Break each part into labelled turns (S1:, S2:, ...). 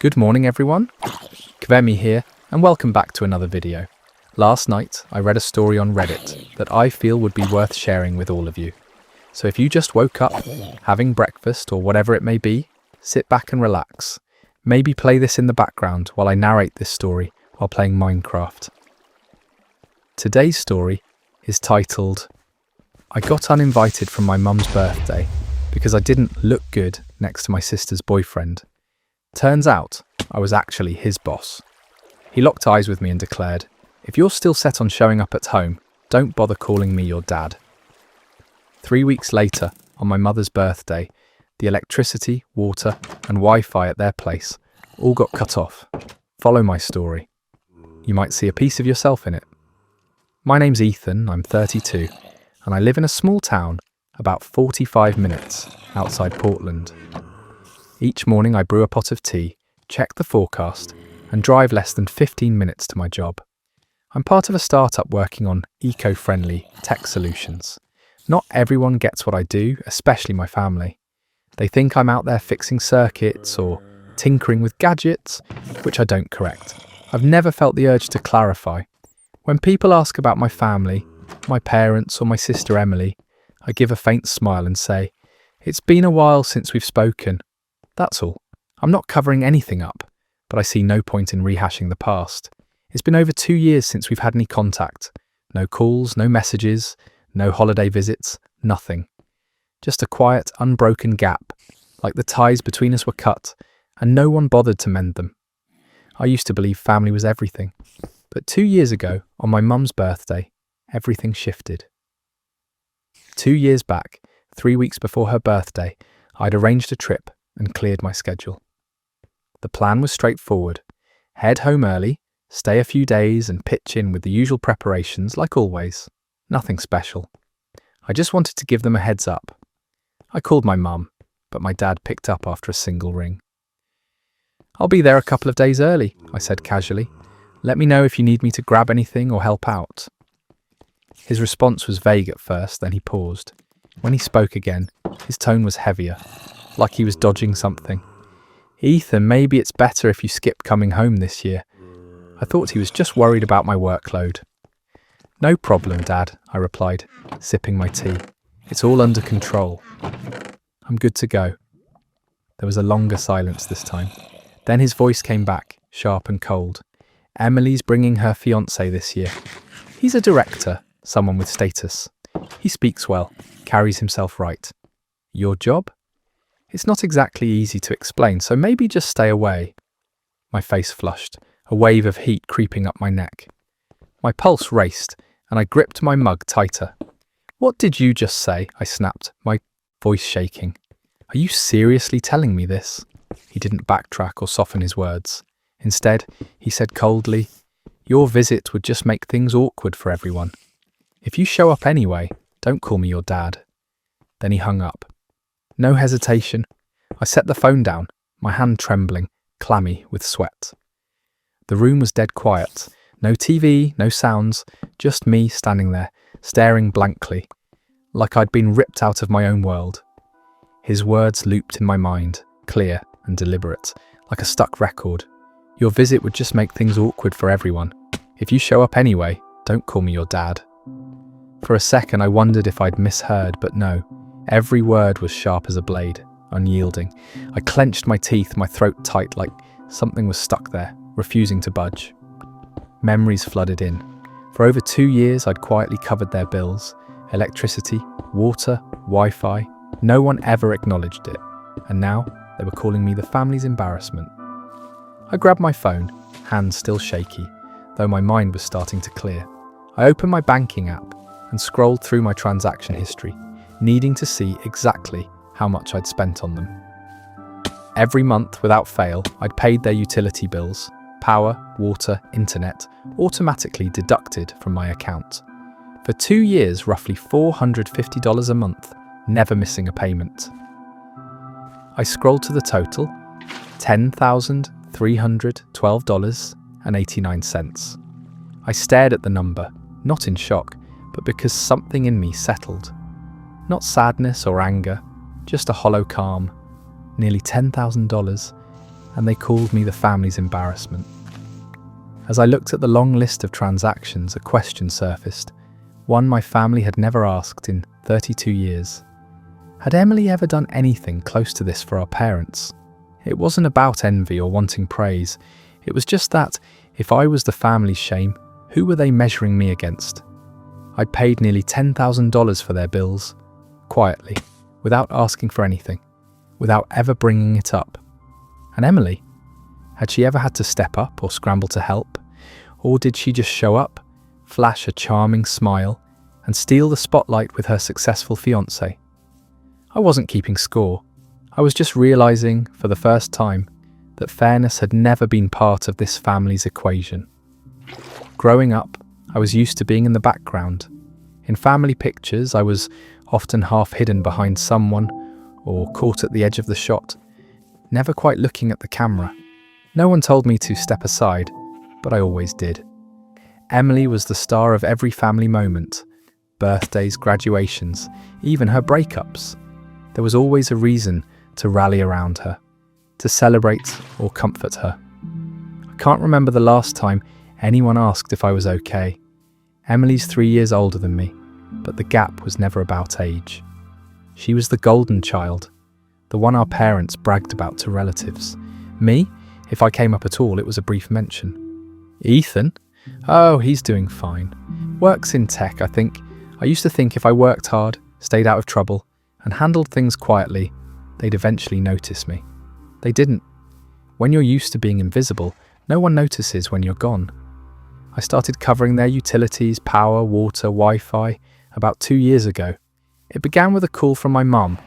S1: Good morning everyone, Kvemi here and welcome back to another video. Last night I read a story on Reddit that I feel would be worth sharing with all of you. So if you just woke up, having breakfast or whatever it may be, sit back and relax. Maybe play this in the background while I narrate this story while playing Minecraft. Today's story is titled, I got uninvited from my mum's birthday because I didn't look good next to my sister's boyfriend. Turns out, I was actually his boss. He locked eyes with me and declared, if you're still set on showing up at home, don't bother calling me your dad. 3 weeks later, on my mother's birthday, the electricity, water and Wi-Fi at their place all got cut off. Follow my story. You might see a piece of yourself in it. My name's Ethan, I'm 32, and I live in a small town about 45 minutes outside Portland. Each morning I brew a pot of tea, check the forecast, and drive less than 15 minutes to my job. I'm part of a startup working on eco-friendly tech solutions. Not everyone gets what I do, especially my family. They think I'm out there fixing circuits or tinkering with gadgets, which I don't correct. I've never felt the urge to clarify. When people ask about my family, my parents or my sister Emily, I give a faint smile and say, it's been a while since we've spoken. That's all. I'm not covering anything up, but I see no point in rehashing the past. It's been over 2 years since we've had any contact. No calls, no messages, no holiday visits, nothing. Just a quiet, unbroken gap, like the ties between us were cut, and no one bothered to mend them. I used to believe family was everything, but 2 years ago, on my mum's birthday, everything shifted. 2 years back, 3 weeks before her birthday, I'd arranged a trip and cleared my schedule. The plan was straightforward. Head home early, stay a few days and pitch in with the usual preparations like always. Nothing special. I just wanted to give them a heads up. I called my mum, but my dad picked up after a single ring. I'll be there a couple of days early, I said casually. Let me know if you need me to grab anything or help out. His response was vague at first, then he paused. When he spoke again, his tone was heavier, like he was dodging something. Ethan, maybe it's better if you skip coming home this year. I thought he was just worried about my workload. No problem, Dad, I replied, sipping my tea. It's all under control. I'm good to go. There was a longer silence this time. Then his voice came back, sharp and cold. Emily's bringing her fiancé this year. He's a director, someone with status. He speaks well, carries himself right. Your job? It's not exactly easy to explain, so maybe just stay away. My face flushed, a wave of heat creeping up my neck. My pulse raced, and I gripped my mug tighter. What did you just say? I snapped, my voice shaking. Are you seriously telling me this? He didn't backtrack or soften his words. Instead, he said coldly, your visit would just make things awkward for everyone. If you show up anyway, don't call me your dad. Then he hung up. No hesitation. I set the phone down, my hand trembling, clammy with sweat. The room was dead quiet. No TV, no sounds, just me standing there, staring blankly, like I'd been ripped out of my own world. His words looped in my mind, clear and deliberate, like a stuck record. Your visit would just make things awkward for everyone. If you show up anyway, don't call me your dad. For a second I wondered if I'd misheard, but no. Every word was sharp as a blade, unyielding. I clenched my teeth, my throat tight, like something was stuck there, refusing to budge. Memories flooded in. For over 2 years, I'd quietly covered their bills. Electricity, water, Wi-Fi. No one ever acknowledged it. And now, they were calling me the family's embarrassment. I grabbed my phone, hands still shaky, though my mind was starting to clear. I opened my banking app and scrolled through my transaction history, needing to see exactly how much I'd spent on them. Every month, without fail, I'd paid their utility bills, power, water, internet, automatically deducted from my account. For 2 years, roughly $450 a month, never missing a payment. I scrolled to the total, $10,312.89. I stared at the number, not in shock, but because something in me settled. Not sadness or anger, just a hollow calm. Nearly $10,000. and they called me the family's embarrassment. As I looked at the long list of transactions, a question surfaced, one my family had never asked in 32 years. Had Emily ever done anything close to this for our parents? It wasn't about envy or wanting praise. It was just that, if I was the family's shame, who were they measuring me against? I'd paid nearly $10,000 for their bills, quietly, without asking for anything, without ever bringing it up. And Emily? Had she ever had to step up or scramble to help? Or did she just show up, flash a charming smile, and steal the spotlight with her successful fiancé? I wasn't keeping score. I was just realising, for the first time, that fairness had never been part of this family's equation. Growing up, I was used to being in the background. In family pictures, I was often half hidden behind someone, or caught at the edge of the shot, never quite looking at the camera. No one told me to step aside, but I always did. Emily was the star of every family moment, birthdays, graduations, even her breakups. There was always a reason to rally around her, to celebrate or comfort her. I can't remember the last time anyone asked if I was okay. Emily's 3 years older than me, but the gap was never about age. She was the golden child, the one our parents bragged about to relatives. Me, if I came up at all, it was a brief mention. Ethan? Oh, he's doing fine. Works in tech, I think. I used to think if I worked hard, stayed out of trouble, and handled things quietly, they'd eventually notice me. They didn't. When you're used to being invisible, no one notices when you're gone. I started covering their utilities, power, water, Wi-Fi, about 2 years ago. It began with a call from my mum.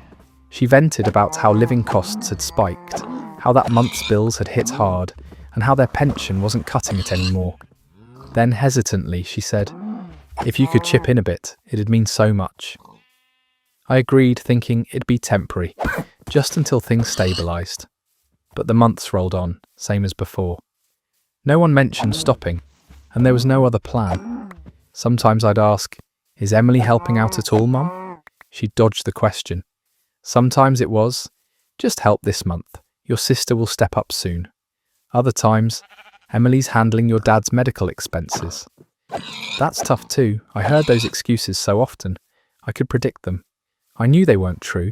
S1: She vented about how living costs had spiked, how that month's bills had hit hard, and how their pension wasn't cutting it anymore. Then hesitantly she said, if you could chip in a bit, it'd mean so much. I agreed, thinking it'd be temporary, just until things stabilised. But the months rolled on, same as before. No one mentioned stopping, and there was no other plan. Sometimes I'd ask, is Emily helping out at all, Mum? She'd dodge the question. Sometimes it was, just help this month, your sister will step up soon. Other times, Emily's handling your dad's medical expenses. That's tough too. I heard those excuses so often. I could predict them. I knew they weren't true,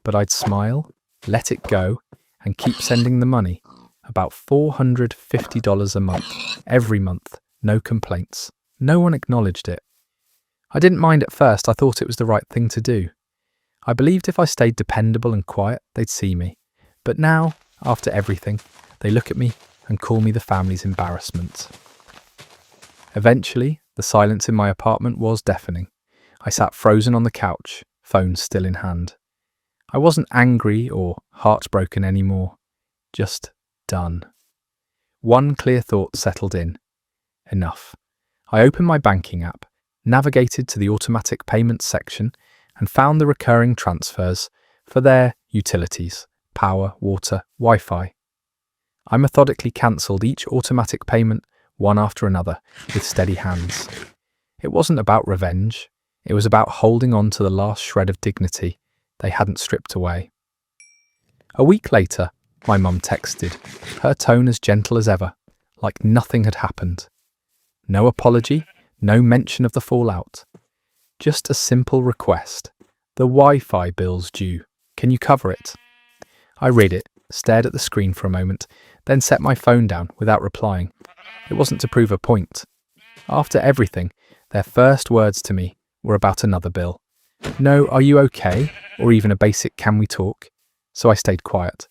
S1: but I'd smile, let it go, and keep sending the money. About $450 a month, every month, no complaints. No one acknowledged it. I didn't mind at first. I thought it was the right thing to do. I believed if I stayed dependable and quiet, they'd see me. But now, after everything, they look at me and call me the family's embarrassment. Eventually, the silence in my apartment was deafening. I sat frozen on the couch, phone still in hand. I wasn't angry or heartbroken anymore, just done. One clear thought settled in. Enough. I opened my banking app, navigated to the automatic payments section, and found the recurring transfers for their utilities, power, water, Wi-Fi. I methodically cancelled each automatic payment, one after another, with steady hands. It wasn't about revenge. It was about holding on to the last shred of dignity they hadn't stripped away. A week later, my mum texted, her tone as gentle as ever, like nothing had happened. No apology, no mention of the fallout. Just a simple request. The Wi-Fi bill's due. Can you cover it? I read it, stared at the screen for a moment, then set my phone down without replying. It wasn't to prove a point. After everything, their first words to me were about another bill. No, are you okay? Or even a basic can we talk? So I stayed quiet.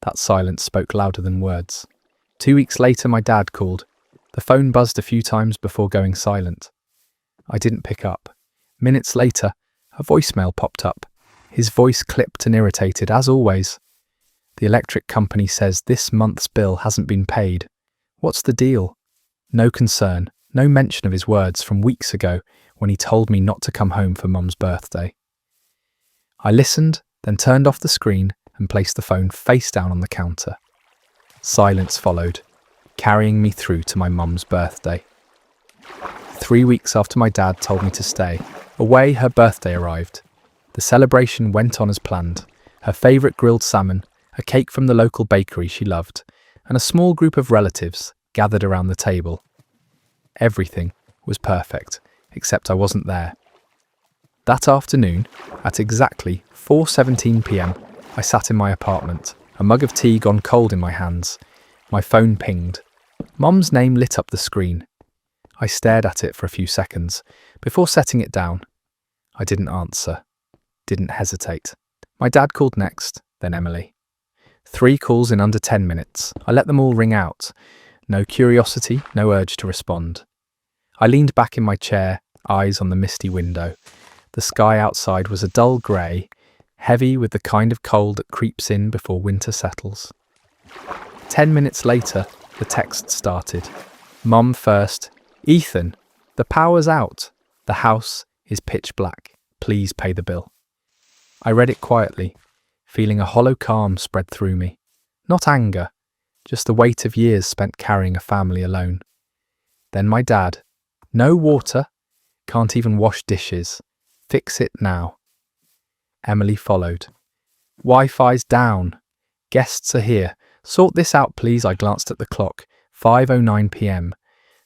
S1: That silence spoke louder than words. 2 weeks later, my dad called. The phone buzzed a few times before going silent. I didn't pick up. Minutes later, a voicemail popped up. His voice clipped and irritated, as always. The electric company says this month's bill hasn't been paid. What's the deal? No concern, no mention of his words from weeks ago when he told me not to come home for Mum's birthday. I listened, then turned off the screen and placed the phone face down on the counter. Silence followed, carrying me through to my mum's birthday. 3 weeks after my dad told me to stay, away her birthday arrived. The celebration went on as planned, her favourite grilled salmon a cake from the local bakery she loved, and a small group of relatives gathered around the table. Everything was perfect, except I wasn't there. That afternoon, at exactly 4:17 p.m, I sat in my apartment, a mug of tea gone cold in my hands. My phone pinged. Mum's name lit up the screen. I stared at it for a few seconds, before setting it down. I didn't answer. Didn't hesitate. My dad called next, then Emily. 3 calls in under 10 minutes. I let them all ring out. No curiosity, no urge to respond. I leaned back in my chair, eyes on the misty window. The sky outside was a dull grey, heavy with the kind of cold that creeps in before winter settles. 10 minutes later, the text started. Mum first. Ethan, the power's out. The house is pitch black. Please pay the bill. I read it quietly, feeling a hollow calm spread through me. Not anger, just the weight of years spent carrying a family alone. Then my dad. No water. Can't even wash dishes. Fix it now. Emily followed. Wi-Fi's down. Guests are here. Sort this out, please. I glanced at the clock. 5:09 p.m.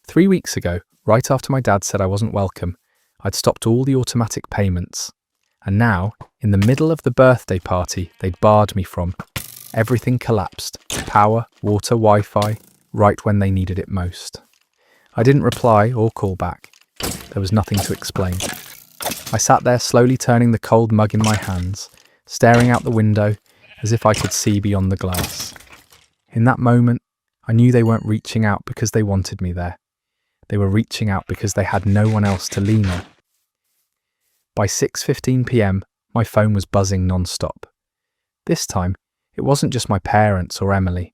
S1: 3 weeks ago, right after my dad said I wasn't welcome, I'd stopped all the automatic payments. And now, in the middle of the birthday party they'd barred me from, everything collapsed. Power, water, Wi-Fi, right when they needed it most. I didn't reply or call back. There was nothing to explain. I sat there slowly turning the cold mug in my hands, staring out the window as if I could see beyond the glass. In that moment, I knew they weren't reaching out because they wanted me there. They were reaching out because they had no one else to lean on. By 6:15 p.m, my phone was buzzing non-stop. This time, it wasn't just my parents or Emily.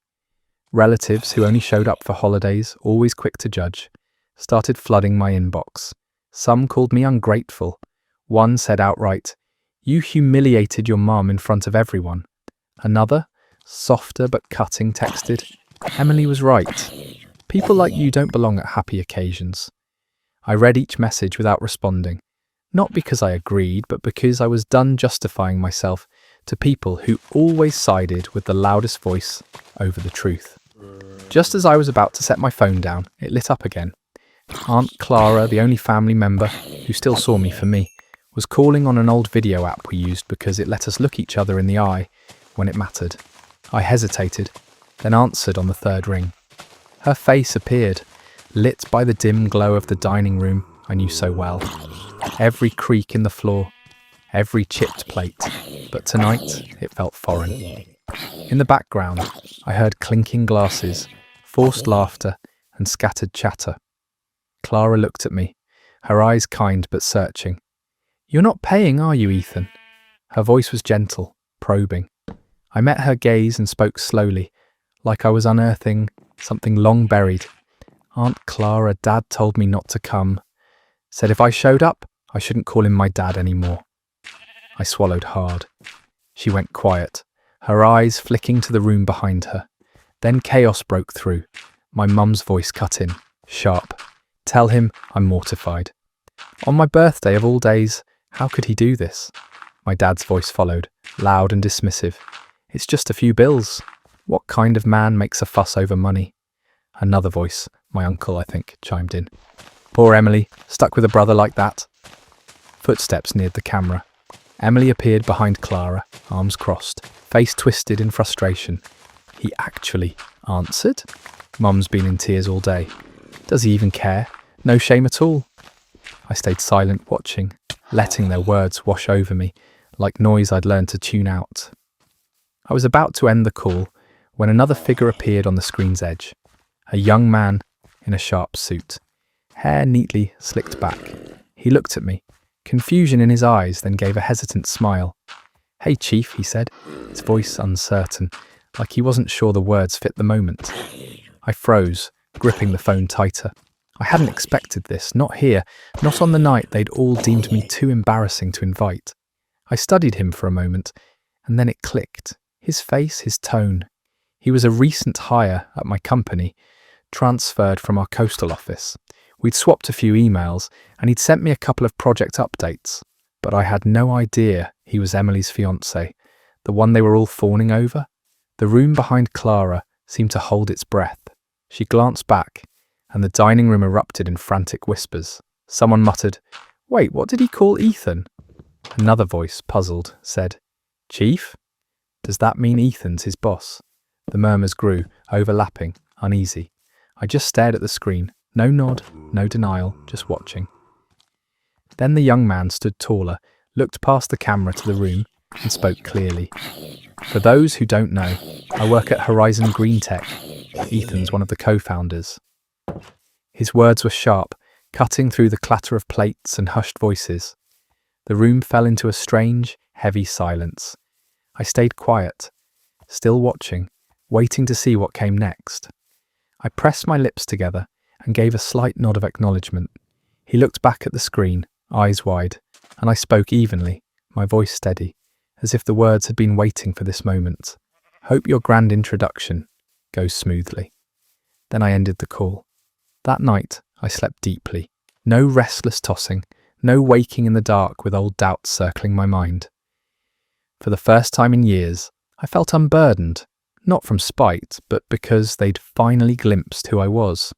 S1: Relatives who only showed up for holidays, always quick to judge, started flooding my inbox. Some called me ungrateful. One said outright, "You humiliated your mum in front of everyone." Another, softer but cutting, texted, "Emily was right. People like you don't belong at happy occasions." I read each message without responding, not because I agreed, but because I was done justifying myself to people who always sided with the loudest voice over the truth. Just as I was about to set my phone down, it lit up again. Aunt Clara, the only family member who still saw me for me, was calling on an old video app we used because it let us look each other in the eye when it mattered. I hesitated, then answered on the 3rd ring. Her face appeared, lit by the dim glow of the dining room I knew so well. Every creak in the floor, every chipped plate, but tonight it felt foreign. In the background, I heard clinking glasses, forced laughter, and scattered chatter. Clara looked at me, her eyes kind but searching. "You're not paying, are you, Ethan?" Her voice was gentle, probing. I met her gaze and spoke slowly, like I was unearthing something long buried. "Aunt Clara, Dad told me not to come. Said if I showed up, I shouldn't call him my dad anymore." I swallowed hard. She went quiet, her eyes flicking to the room behind her. Then chaos broke through. My mum's voice cut in, sharp. "Tell him I'm mortified." On my birthday of all days, how could he do this? My dad's voice followed, loud and dismissive. "It's just a few bills. What kind of man makes a fuss over money?" Another voice, my uncle, I think, chimed in. "Poor Emily, stuck with a brother like that." Footsteps neared the camera. Emily appeared behind Clara, arms crossed, face twisted in frustration. He actually answered? Mum's been in tears all day. Does he even care? No shame at all. I stayed silent, watching, letting their words wash over me, like noise I'd learned to tune out. I was about to end the call when another figure appeared on the screen's edge. A young man in a sharp suit, hair neatly slicked back. He looked at me, confusion in his eyes, then gave a hesitant smile. "Hey, Chief," he said, his voice uncertain, like he wasn't sure the words fit the moment. I froze, gripping the phone tighter. I hadn't expected this, not here, not on the night they'd all deemed me too embarrassing to invite. I studied him for a moment, and then it clicked. His face, his tone. He was a recent hire at my company, transferred from our coastal office. We'd swapped a few emails, and he'd sent me a couple of project updates, but I had no idea he was Emily's fiancé, the one they were all fawning over, The room behind Clara seemed to hold its breath. She glanced back, and the dining room erupted in frantic whispers. Someone muttered, "Wait, what did he call Ethan?" Another voice, puzzled, said, "Chief? Does that mean Ethan's his boss?" The murmurs grew, overlapping, uneasy. I just stared at the screen. No nod, no denial, just watching. Then the young man stood taller, looked past the camera to the room, and spoke clearly. "For those who don't know, I work at Horizon Green Tech. Ethan's one of the co-founders." His words were sharp, cutting through the clatter of plates and hushed voices. The room fell into a strange, heavy silence. I stayed quiet, still watching, waiting to see what came next. I pressed my lips together and gave a slight nod of acknowledgement. He looked back at the screen, eyes wide, and I spoke evenly, my voice steady, as if the words had been waiting for this moment. "Hope your grand introduction goes smoothly." Then I ended the call. That night, I slept deeply. No restless tossing, no waking in the dark with old doubts circling my mind. For the first time in years, I felt unburdened, not from spite, but because they'd finally glimpsed who I was.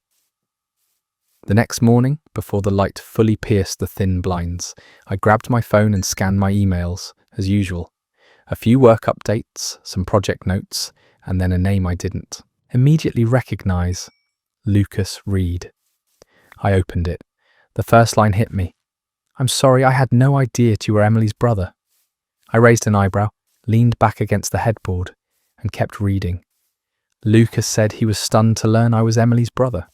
S1: The next morning, before the light fully pierced the thin blinds, I grabbed my phone and scanned my emails, as usual. A few work updates, some project notes, and then a name I didn't immediately recognize: Lucas Reed. I opened it. The first line hit me. "I'm sorry, I had no idea you were Emily's brother." I raised an eyebrow, leaned back against the headboard, and kept reading. Lucas said he was stunned to learn I was Emily's brother.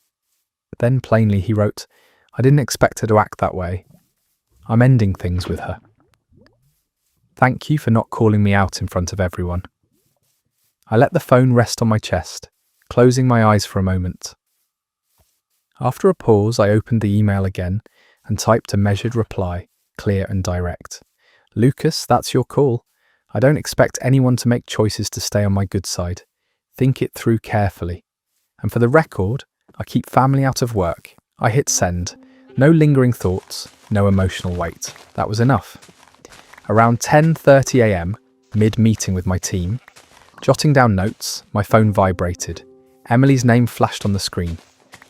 S1: Then plainly he wrote, "I didn't expect her to act that way. I'm ending things with her. Thank you for not calling me out in front of everyone." I let the phone rest on my chest, closing my eyes for a moment. After a pause, I opened the email again and typed a measured reply, clear and direct. "Lucas, that's your call. I don't expect anyone to make choices to stay on my good side. Think it through carefully. And for the record, I keep family out of work." I hit send. No lingering thoughts, no emotional weight. That was enough. Around 10:30 a.m, mid-meeting with my team, jotting down notes, my phone vibrated. Emily's name flashed on the screen.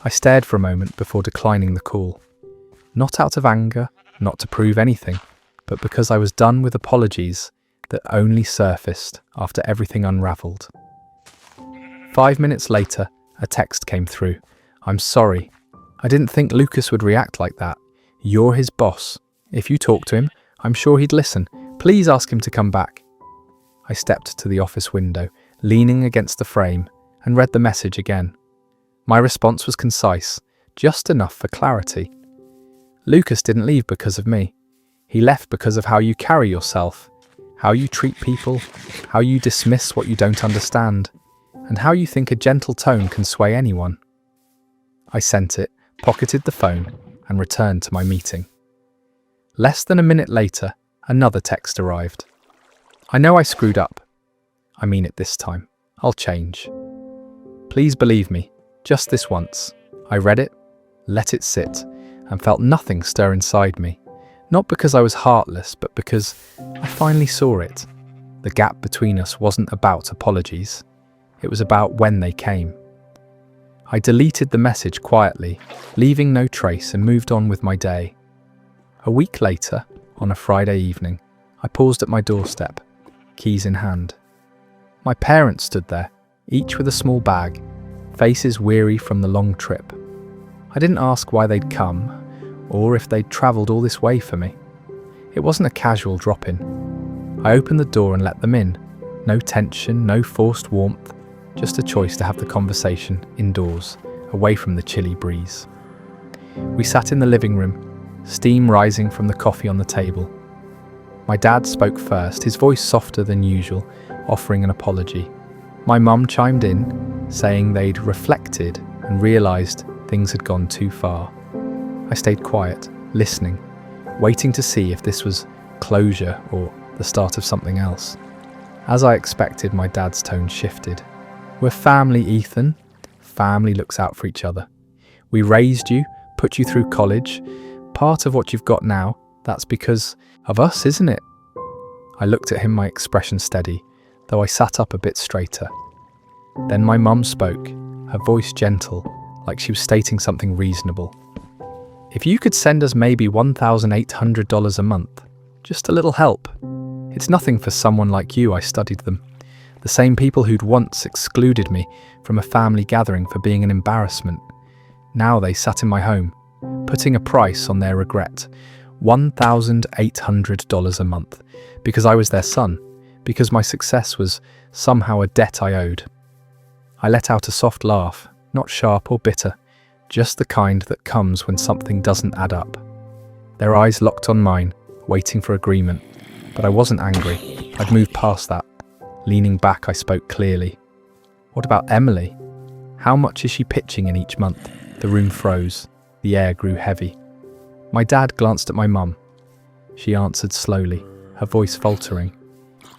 S1: I stared for a moment before declining the call. Not out of anger, not to prove anything, but because I was done with apologies that only surfaced after everything unravelled. 5 minutes later, a text came through. "I'm sorry. I didn't think Lucas would react like that. You're his boss. If you talk to him, I'm sure he'd listen. Please ask him to come back." I stepped to the office window, leaning against the frame, and read the message again. My response was concise, just enough for clarity. Lucas didn't leave because of me. He left because of how you carry yourself, how you treat people, how you dismiss what you don't understand, and how you think a gentle tone can sway anyone. I sent it, pocketed the phone, and returned to my meeting. Less than a minute later, another text arrived. "I know I screwed up. I mean it this time. I'll change. Please believe me, just this once." I read it, let it sit, and felt nothing stir inside me. Not because I was heartless, but because I finally saw it. The gap between us wasn't about apologies. It was about when they came. I deleted the message quietly, leaving no trace, and moved on with my day. A week later, on a Friday evening, I paused at my doorstep, keys in hand. My parents stood there, each with a small bag, faces weary from the long trip. I didn't ask why they'd come, or if they'd travelled all this way for me. It wasn't a casual drop-in. I opened the door and let them in. No tension, no forced warmth, just a choice to have the conversation indoors, away from the chilly breeze. We sat in the living room, steam rising from the coffee on the table. My dad spoke first, his voice softer than usual, offering an apology. My mum chimed in, saying they'd reflected and realised things had gone too far. I stayed quiet, listening, waiting to see if this was closure or the start of something else. As I expected, my dad's tone shifted. "We're family, Ethan. Family looks out for each other. We raised you, put you through college. Part of what you've got now, that's because of us, isn't it?" I looked at him, my expression steady, though I sat up a bit straighter. Then my mum spoke, her voice gentle, like she was stating something reasonable. If you could send us maybe $1,800 a month, just a little help. It's nothing for someone like you, I studied them. The same people who'd once excluded me from a family gathering for being an embarrassment. Now they sat in my home, putting a price on their regret. $1,800 a month, because I was their son, because my success was somehow a debt I owed. I let out a soft laugh, not sharp or bitter, just the kind that comes when something doesn't add up. Their eyes locked on mine, waiting for agreement, but I wasn't angry. I'd moved past that. Leaning back, I spoke clearly. What about Emily? How much is she pitching in each month? The room froze. The air grew heavy. My dad glanced at my mum. She answered slowly, her voice faltering.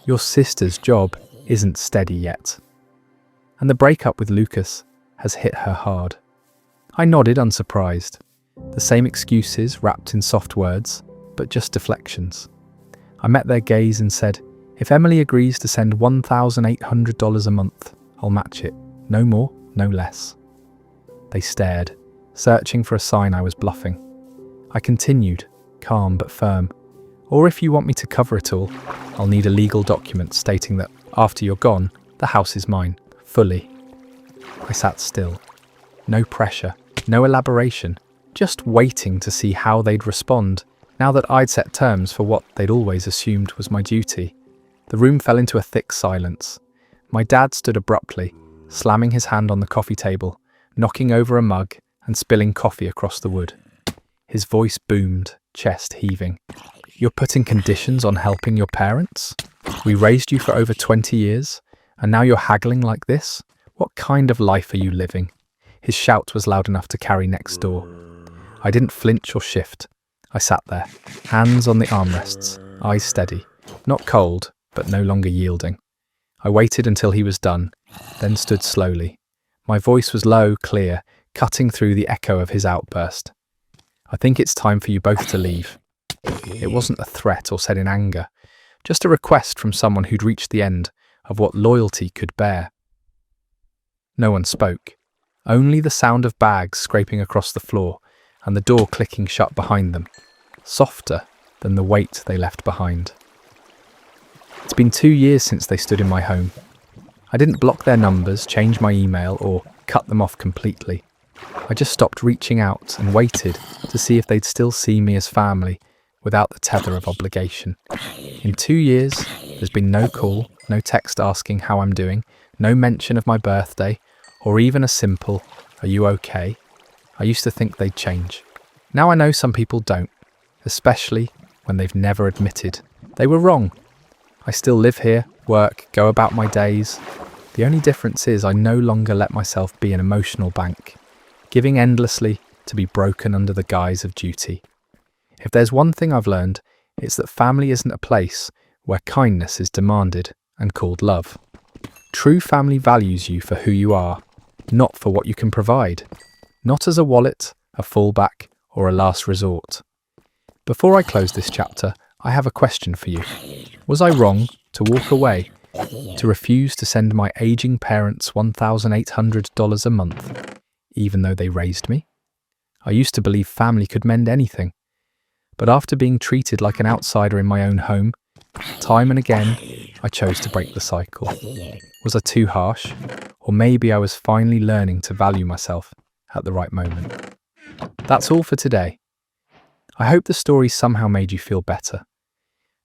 S1: Your sister's job isn't steady yet. And the breakup with Lucas has hit her hard. I nodded, unsurprised. The same excuses wrapped in soft words, but just deflections. I met their gaze and said, if Emily agrees to send $1,800 a month, I'll match it. No more, no less. They stared, searching for a sign I was bluffing. I continued, calm but firm. Or if you want me to cover it all, I'll need a legal document stating that after you're gone, the house is mine, fully. I sat still. No pressure, no elaboration, just waiting to see how they'd respond now that I'd set terms for what they'd always assumed was my duty. The room fell into a thick silence. My dad stood abruptly, slamming his hand on the coffee table, knocking over a mug and spilling coffee across the wood. His voice boomed, chest heaving. You're putting conditions on helping your parents? We raised you for over 20 years, and now you're haggling like this? What kind of life are you living? His shout was loud enough to carry next door. I didn't flinch or shift. I sat there, hands on the armrests, eyes steady, not cold, but no longer yielding. I waited until he was done, then stood slowly. My voice was low, clear, cutting through the echo of his outburst. I think it's time for you both to leave. It wasn't a threat or said in anger, just a request from someone who'd reached the end of what loyalty could bear. No one spoke, only the sound of bags scraping across the floor and the door clicking shut behind them, softer than the weight they left behind. It's been 2 years since they stood in my home. I didn't block their numbers, change my email, or cut them off completely. I just stopped reaching out and waited to see if they'd still see me as family without the tether of obligation. In 2 years, there's been no call, no text asking how I'm doing, no mention of my birthday, or even a simple, "Are you okay?" I used to think they'd change. Now I know some people don't, especially when they've never admitted they were wrong. I still live here, work, go about my days. The only difference is I no longer let myself be an emotional bank, giving endlessly to be broken under the guise of duty. If there's one thing I've learned, it's that family isn't a place where kindness is demanded and called love. True family values you for who you are, not for what you can provide, not as a wallet, a fallback, or a last resort. Before I close this chapter, I have a question for you. Was I wrong to walk away, to refuse to send my aging parents $1,800 a month, even though they raised me? I used to believe family could mend anything. But after being treated like an outsider in my own home, time and again, I chose to break the cycle. Was I too harsh? Or maybe I was finally learning to value myself at the right moment. That's all for today. I hope the story somehow made you feel better.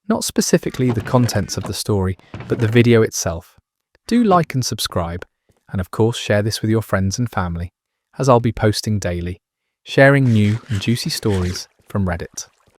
S1: Not specifically the contents of the story, but the video itself. Do like and subscribe, and of course share this with your friends and family, as I'll be posting daily, sharing new and juicy stories from Reddit.